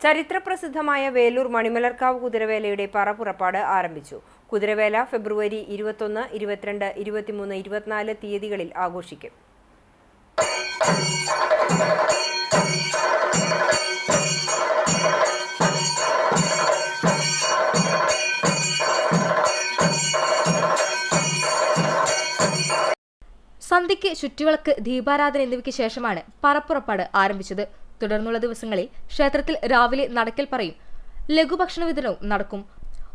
ചരിത്രപ്രസിദ്ധമായ വേലൂർ മണിമലർക്കാവ് കുതിരവേലയുടെ പറപുറപ്പാട് ആരംഭിച്ചു. കുതിരവേല ഫെബ്രുവരി 21, 22, 23, 24 തീയതികളിൽ ആഘോഷിക്കും. സന്ധ്യയ്ക്ക് ചുറ്റുവിളക്ക്, ദീപാരാധന എന്നിവയ്ക്ക് ശേഷമാണ് പറപ്പുറപ്പാട് ആരംഭിച്ചത്. തുടർന്നുള്ള ദിവസങ്ങളിൽ ക്ഷേത്രത്തിൽ രാവിലെ നടക്കൽ പറയും, ലഘുഭക്ഷണ വിതരണവും നടക്കും.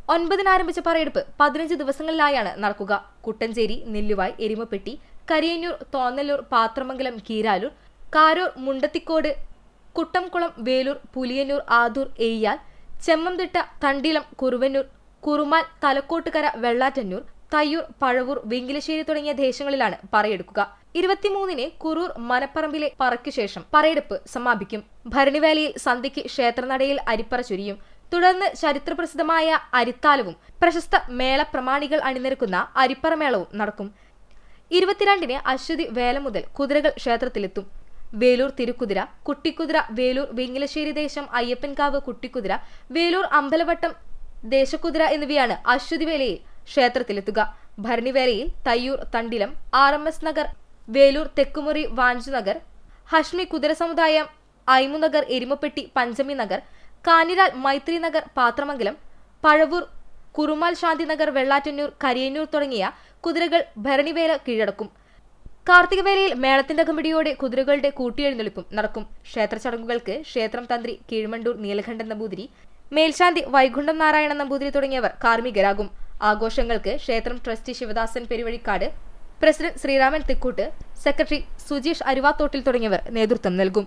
9-ന് ആരംഭിച്ച പറയെടുപ്പ് 15 ദിവസങ്ങളിലായാണ് നടക്കുക. കുട്ടഞ്ചേരി, നെല്ലുവായ്, എരുമപ്പെട്ടി, കരിയന്നൂർ, തോന്നല്ലൂർ, പാത്രമംഗലം, കീരാലൂർ, കാരൂർ, മുണ്ടത്തിക്കോട്, കുട്ടംകുളം, വേലൂർ, പുലിയന്നൂർ, ആദൂർ, എയ്യാൽ, ചെമ്മംതിട്ട, തണ്ടിലം, കുറുവന്നൂർ, കുറുമാൽ, തലക്കോട്ടുകര, വെള്ളാറ്റന്നൂർ, തയ്യൂർ, പഴവൂർ, വെങ്കിലശ്ശേരി തുടങ്ങിയ ദേശങ്ങളിലാണ് പറയെടുക്കുക. 23-ന് കുറൂർ മനപ്പറമ്പിലെ പറയ്ക്കു ശേഷം പറയെടുപ്പ് സമാപിക്കും. ഭരണിവേലയിൽ സന്ധ്യയ്ക്ക് ക്ഷേത്രനടയിൽ അരിപ്പറ ചൊരിയും. തുടർന്ന് ചരിത്രപ്രസിദ്ധമായ അരിത്താലവും പ്രശസ്ത മേളപ്രമാണികൾ അണിനിരക്കുന്ന അരിപ്പറമേളവും നടക്കും. 22-ന് അശ്വതി വേല മുതൽ കുതിരകൾ ക്ഷേത്രത്തിലെത്തും. വേലൂർ തിരുക്കുതിര, കുട്ടിക്കുതിര, വേലൂർ വെങ്കിലശ്ശേരി ദേശം അയ്യപ്പൻകാവ് കുട്ടിക്കുതിര, വേലൂർ അമ്പലവട്ടം ദേശക്കുതിര എന്നിവയാണ് അശ്വതി വേലയിൽ ക്ഷേത്രത്തിലെത്തുക. ഭരണിവേലയിൽ തയ്യൂർ, തണ്ടിലം, RMS നഗർ, വേലൂർ തെക്കുമുറി, വാഞ്ചുനഗർ, ഹഷ്മി കുതിര സമുദായം, ഐമുനഗർ, എരുമപ്പെട്ടി, പഞ്ചമി നഗർ, കാനിരാൽ, മൈത്രി നഗർ, പാത്രമംഗലം, പഴവൂർ, കുറുമാൽ, ശാന്തിനഗർ, വെള്ളാറ്റന്നൂർ, കരിയന്നൂർ തുടങ്ങിയ കുതിരകൾ ഭരണിവേല കീഴടക്കും. കാർത്തികവേലയിൽ മേളത്തിന്റെ കമ്പടിയോടെ കുതിരകളുടെ കൂട്ടിയെഴുന്നള്ളിപ്പും നടക്കും. ക്ഷേത്ര ചടങ്ങുകൾക്ക് ക്ഷേത്രം തന്ത്രി കീഴ്മണ്ടൂർ നീലകണ്ഠൻ നമ്പൂതിരി, മേൽശാന്തി വൈകുണ്ഠം നാരായണൻ നമ്പൂതിരി തുടങ്ങിയവർ കാർമ്മികരാകും. ആഘോഷങ്ങൾക്ക് ക്ഷേത്രം trustee Sivadasan Peruvazhikkad, president Sreeraman Thekkoot, secretary Sujeesh Aruvathottil തുടങ്ങിയവർ നേതൃത്വം നൽകും.